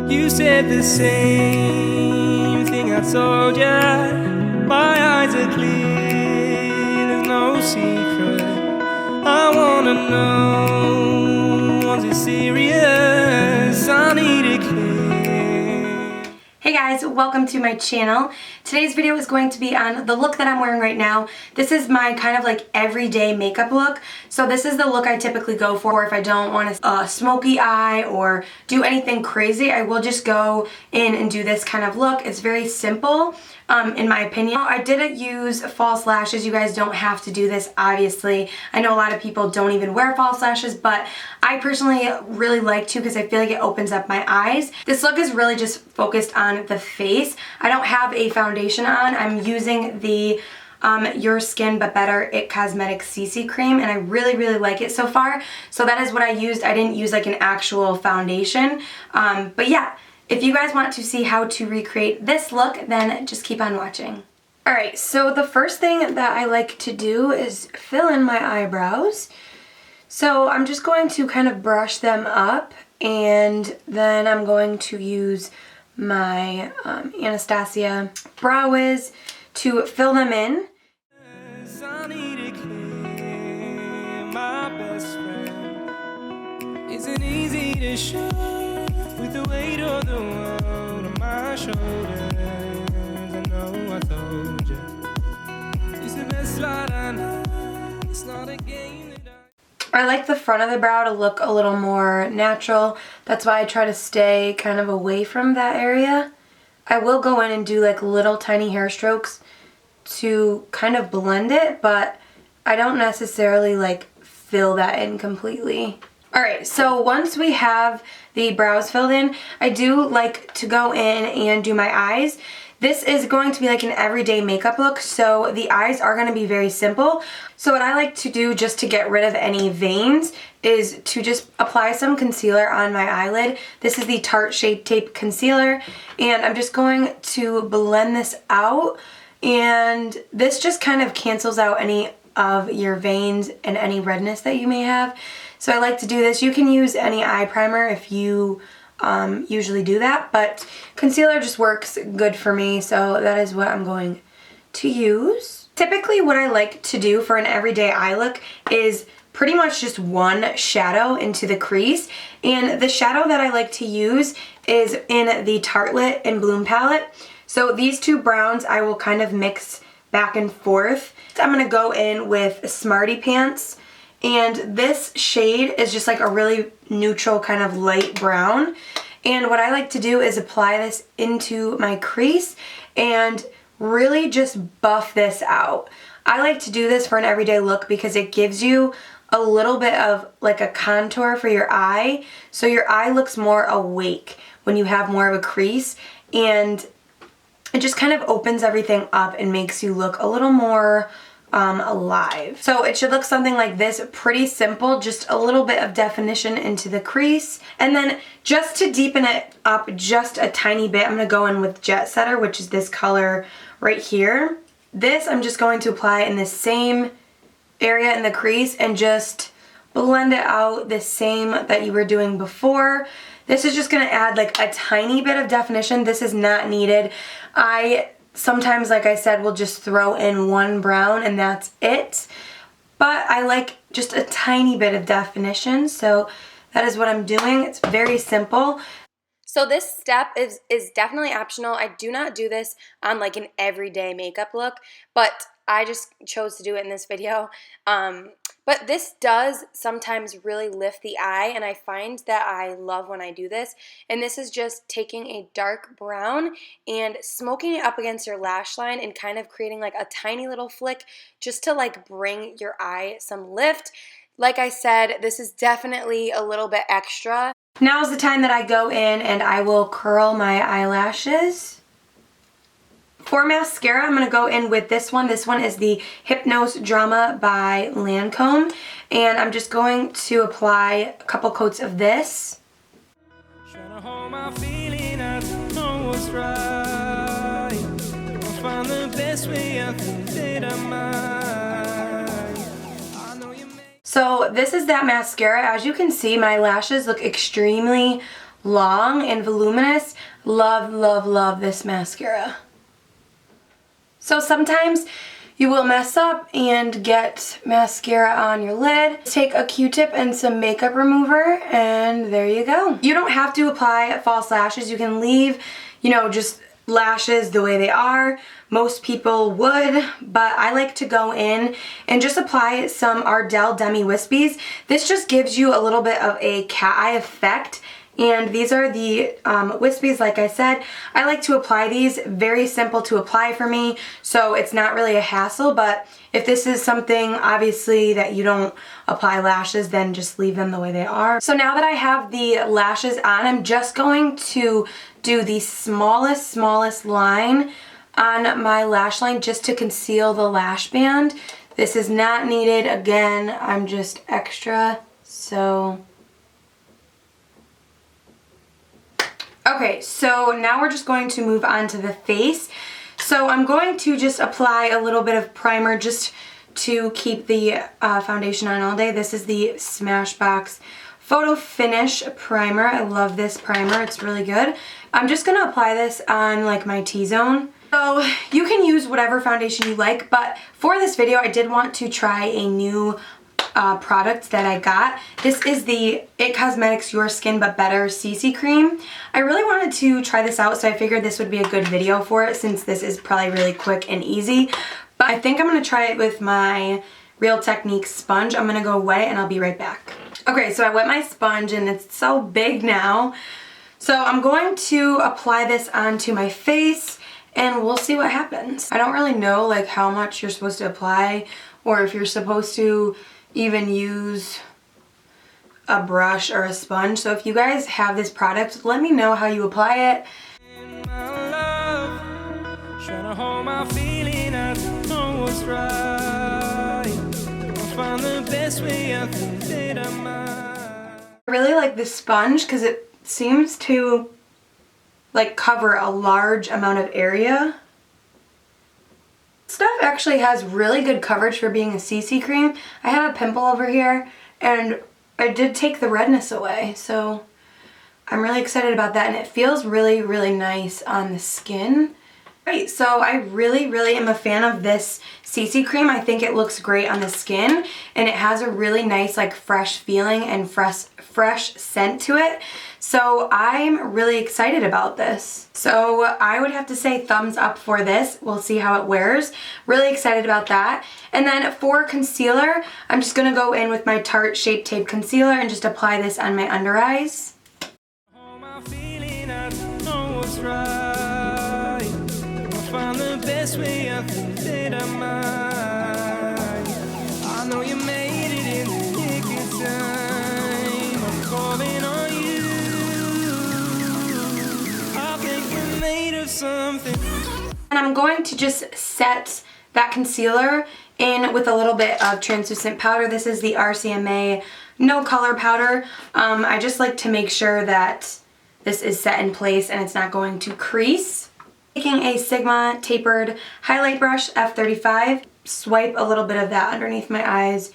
You said the same thing I told ya. My eyes are clear, there's no secret. I wanna know, was it serious? I need it clear. Hey guys, welcome to my channel. Today's video is going to be on the look that I'm wearing right now. This is my kind of like everyday makeup look. So this is the look I typically go for if I don't want a smoky eye or do anything crazy. I will just go in and do this kind of look. It's very simple. In my opinion. I didn't use false lashes. You guys don't have to do this, obviously. I know a lot of people don't even wear false lashes, but I personally really like to because I feel like it opens up my eyes. This look is really just focused on the face. I don't have a foundation on. I'm using the Your Skin But Better It Cosmetics CC cream, and I really like it so far. So that is what I used. I didn't use like an actual foundation, but yeah. If you guys want to see how to recreate this look, then just keep on watching. Alright, so the first thing that I like to do is fill in my eyebrows. So I'm just going to kind of brush them up, and then I'm going to use my Anastasia Brow Wiz to fill them in. Isn't easy to show. With the weight of the world on my shoulders, I know I told you. It's the best slide I know. It's not a game that I like the front of the brow to look a little more natural. That's why I try to stay kind of away from that area. I will go in and do like little tiny hair strokes to kind of blend it, but I don't necessarily like fill that in completely. Alright, so once we have the brows filled in, I do like to go in and do my eyes. This is going to be like an everyday makeup look, so the eyes are going to be very simple. So what I like to do just to get rid of any veins is to just apply some concealer on my eyelid. This is the Tarte Shape Tape Concealer, and I'm just going to blend this out, and this just kind of cancels out any of your veins and any redness that you may have. So I like to do this. You can use any eye primer if you usually do that, but concealer just works good for me, so that is what I'm going to use. Typically what I like to do for an everyday eye look is pretty much just one shadow into the crease, and the shadow that I like to use is in the Tartelette INBLOOM palette. So these two browns I will kind of mix back and forth. I'm going to go in with Smarty Pants. And this shade is just like a really neutral kind of light brown. And what I like to do is apply this into my crease and really just buff this out. I like to do this for an everyday look because it gives you a little bit of like a contour for your eye. So your eye looks more awake when you have more of a crease. And it just kind of opens everything up and makes you look a little more alive. So it should look something like this, pretty simple, just a little bit of definition into the crease. And then just to deepen it up just a tiny bit, I'm going to go in with Jet Setter, which is this color right here. This I'm just going to apply in the same area in the crease and just blend it out the same that you were doing before. This is just going to add like a tiny bit of definition. This is not needed. I sometimes, like I said, we'll just throw in one brown and that's it. But I like just a tiny bit of definition, so that is what I'm doing. It's very simple. So this step is definitely optional. I do not do this on like an everyday makeup look, but I just chose to do it in this video. But this does sometimes really lift the eye, and I find that I love when I do this. And this is just taking a dark brown and smoking it up against your lash line and kind of creating like a tiny little flick just to like bring your eye some lift. Like I said, this is definitely a little bit extra. Now is the time that I go in and I will curl my eyelashes. For mascara, I'm going to go in with this one. This one is the HYPNOSE Drama by LANCOME. And I'm just going to apply a couple coats of this. trying to hold my feeling, I don't know what's right. I'll find the best way, I think that I might. I know you may. So this is that mascara. As you can see, my lashes look extremely long and voluminous. Love, love, love this mascara. So sometimes you will mess up and get mascara on your lid. Take a Q-tip and some makeup remover, and there you go. You don't have to apply false lashes. You can leave, you know, just lashes the way they are. Most people would, but I like to go in and just apply some Ardell Demi Wispies. This just gives you a little bit of a cat eye effect. And these are the wispies, like I said. I like to apply these. Very simple to apply for me, so it's not really a hassle. But if this is something, obviously, that you don't apply lashes, then just leave them the way they are. So now that I have the lashes on, I'm just going to do the smallest line on my lash line just to conceal the lash band. This is not needed. Again, I'm just extra, so... Okay, so now we're just going to move on to the face. So I'm going to just apply a little bit of primer just to keep the foundation on all day. This is the Smashbox Photo Finish Primer. I love this primer, it's really good. I'm just gonna apply this on like my T-zone. So you can use whatever foundation you like, but for this video I did want to try a new product that I got. This is the IT Cosmetics Your Skin But Better CC Cream. I really wanted to try this out, so I figured this would be a good video for it since this is probably really quick and easy. But I think I'm going to try it with my Real Techniques sponge. I'm going to go wet it and I'll be right back. Okay, so I wet my sponge and it's so big now. So I'm going to apply this onto my face and we'll see what happens. I don't really know like how much you're supposed to apply or if you're supposed to even use a brush or a sponge. So if you guys have this product, let me know how you apply it. I really like this sponge because it seems to like cover a large amount of area. Stuff actually has really good coverage for being a CC cream. I have a pimple over here and I did take the redness away, so I'm really excited about that and it feels really, really nice on the skin. Right, so I really, really am a fan of this CC cream. I think it looks great on the skin and it has a really nice like fresh feeling and fresh scent to it. So I'm really excited about this. So I would have to say thumbs up for this. We'll see how it wears. Really excited about that. And then for concealer, I'm just going to go in with my Tarte Shape Tape Concealer and just apply this on my under eyes. I know you made it in the nick of time. I'm calling on you. I think we're made of something. And I'm going to just set that concealer in with a little bit of translucent powder. This is the RCMA No Color Powder. I just like to make sure that this is set in place and it's not going to crease. Taking a Sigma tapered highlight brush, F35, swipe a little bit of that underneath my eyes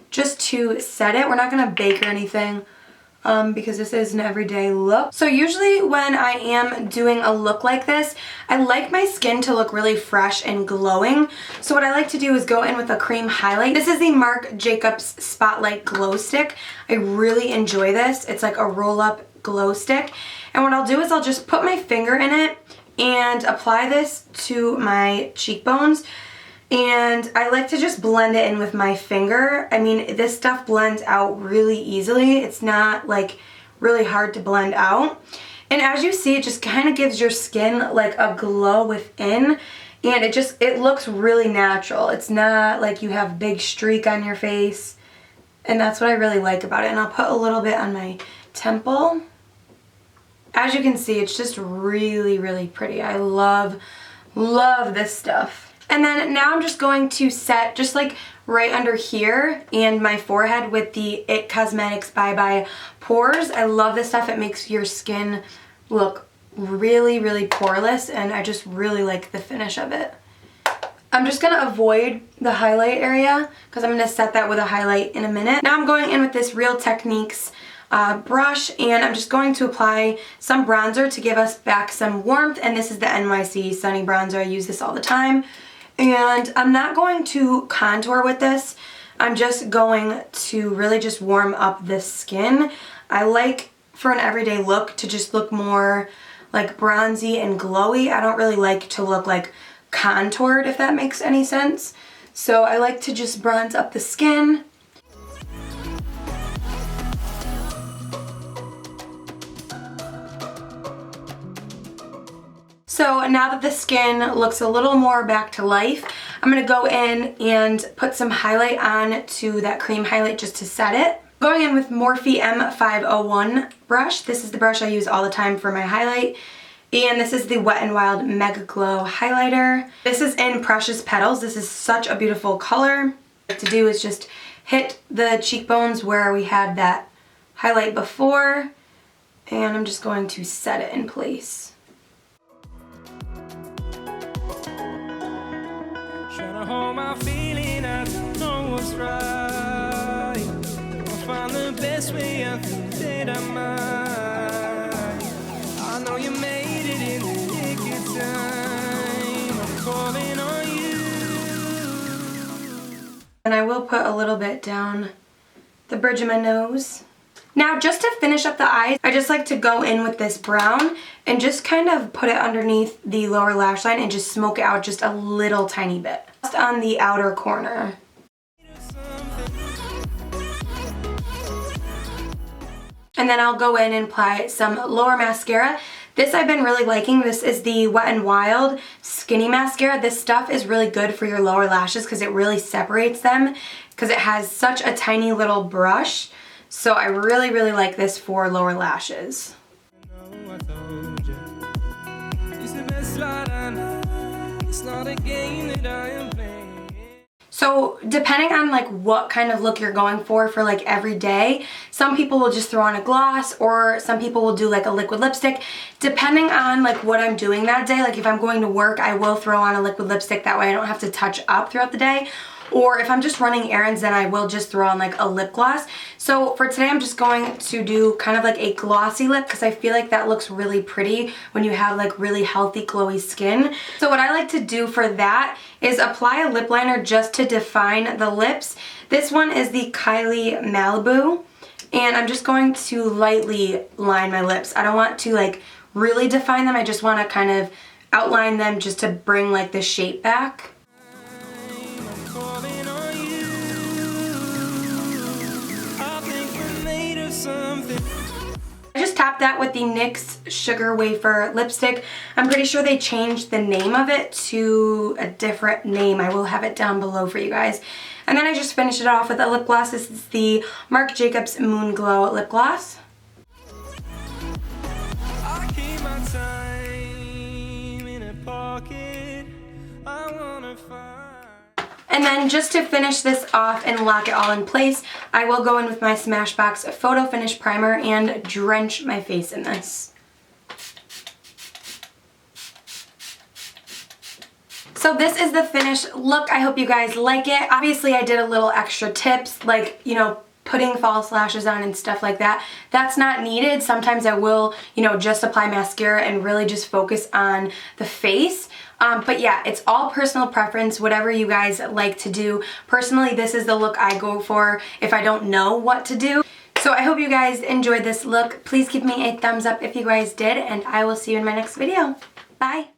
just to set it. We're not going to bake or anything because this is an everyday look. So usually when I am doing a look like this, I like my skin to look really fresh and glowing. So what I like to do is go in with a cream highlight. This is the Marc Jacobs Spotlight Glow Stick. I really enjoy this. It's like a roll-up glow stick. And what I'll do is I'll just put my finger in it and apply this to my cheekbones, and I like to just blend it in with my finger. I mean, this stuff blends out really easily. It's not like really hard to blend out, and as you see, it just kind of gives your skin like a glow within, and it looks really natural. It's not like you have a big streak on your face, and that's what I really like about it. And I'll put a little bit on my temple. As you can see, it's just really, really pretty. I love this stuff. And then now I'm just going to set just like right under here and my forehead with the IT Cosmetics Bye Bye Pores. I love this stuff. It makes your skin look really, really poreless, and I just really like the finish of it. I'm just going to avoid the highlight area because I'm going to set that with a highlight in a minute. Now I'm going in with this Real Techniques brush, and I'm just going to apply some bronzer to give us back some warmth, and this is the NYC Sunny Bronzer. I use this all the time, and I'm not going to contour with this. I'm just going to really just warm up the skin. I like, for an everyday look, to just look more like bronzy and glowy. I don't really like to look like contoured, if that makes any sense. So I like to just bronze up the skin. So now that the skin looks a little more back to life, I'm going to go in and put some highlight on to that cream highlight just to set it. Going in with Morphe M501 brush. This is the brush I use all the time for my highlight. And this is the Wet n Wild Mega Glow highlighter. This is in Precious Petals. This is such a beautiful color. What to do is just hit the cheekbones where we had that highlight before, and I'm just going to set it in place. Trying to hold my feeling, I don't know what's right. I'll find the best way out that I might. I know you made it in the nick of time. I'm calling on you. And I will put a little bit down the bridge of my nose. Now, just to finish up the eyes, I just like to go in with this brown and just kind of put it underneath the lower lash line and just smoke it out just a little tiny bit. Just on the outer corner. And then I'll go in and apply some lower mascara. This I've been really liking. This is the Wet n Wild Skinny Mascara. This stuff is really good for your lower lashes because it really separates them because it has such a tiny little brush. So I really, really like this for lower lashes. So depending on like what kind of look you're going for like every day, some people will just throw on a gloss, or some people will do like a liquid lipstick. Depending on like what I'm doing that day, like if I'm going to work, I will throw on a liquid lipstick, that way I don't have to touch up throughout the day. Or if I'm just running errands, then I will just throw on like a lip gloss. So for today, I'm just going to do kind of like a glossy lip because I feel like that looks really pretty when you have like really healthy, glowy skin. So what I like to do for that is apply a lip liner just to define the lips. This one is the Kylie Malibu, and I'm just going to lightly line my lips. I don't want to like really define them. I just want to kind of outline them just to bring like the shape back. I just tapped that with the NYX Sugar Wafer lipstick. I'm pretty sure they changed the name of it to a different name. I will have it down below for you guys. And then I just finished it off with a lip gloss. This is the Marc Jacobs Moon Glow lip gloss. I keep my time in a pocket. I wanna find. And then just to finish this off and lock it all in place, I will go in with my Smashbox Photo Finish Primer and drench my face in this. So this is the finished look. I hope you guys like it. Obviously I did a little extra tips, like, you know, putting false lashes on and stuff like that. That's not needed. Sometimes I will, you know, just apply mascara and really just focus on the face. But yeah, it's all personal preference, whatever you guys like to do. Personally, this is the look I go for if I don't know what to do. So I hope you guys enjoyed this look. Please give me a thumbs up if you guys did, and I will see you in my next video. Bye!